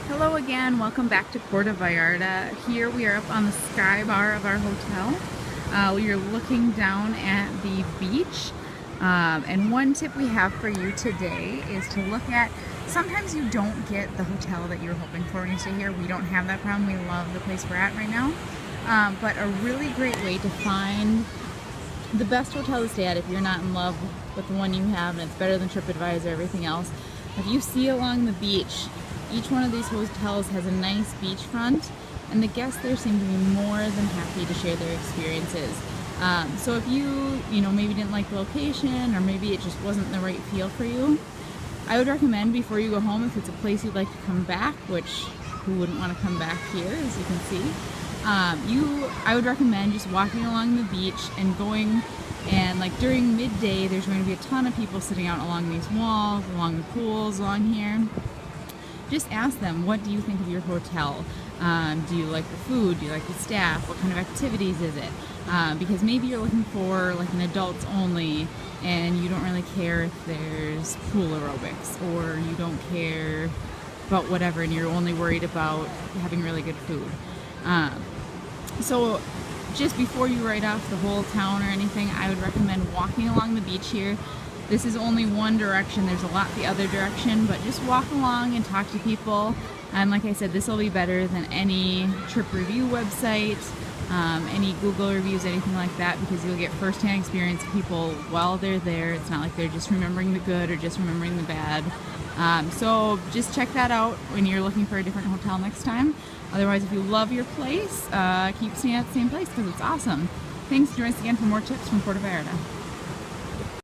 Hello again, welcome back to Puerto Vallarta. Here we are up on the sky bar of our hotel. We are looking down at the beach. And one tip we have for you today is to look at, sometimes you don't get the hotel that you're hoping for when you stay here. We don't have that problem. We love the place we're at right now. But a really great way to find the best hotel to stay at if you're not in love with the one you have and it's better than TripAdvisor, everything else. If you see along the beach, each one of these hotels has a nice beachfront, and the guests there seem to be more than happy to share their experiences. So if you maybe didn't like the location, or maybe it just wasn't the right feel for you, I would recommend before you go home, if it's a place you'd like to come back, which who wouldn't want to come back here, as you can see, I would recommend just walking along the beach and going, and like during midday, there's going to be a ton of people sitting out along these walls, along the pools, along here. Just ask them, what do you think of your hotel? Do you like the food? Do you like the staff? What kind of activities is it? Because maybe you're looking for like an adults only, and you don't really care if there's pool aerobics, or you don't care about whatever, and you're only worried about having really good food. So just before you write off the whole town or anything, I would recommend walking along the beach here. This is only one direction, there's a lot the other direction, but just walk along and talk to people. And like I said, this will be better than any trip review website, any Google reviews, anything like that, because you'll get first-hand experience of people while they're there. It's not like they're just remembering the good or just remembering the bad. So just check that out when you're looking for a different hotel next time. Otherwise, if you love your place, keep staying at the same place because it's awesome. Thanks. Join us again for more tips from Puerto Vallarta.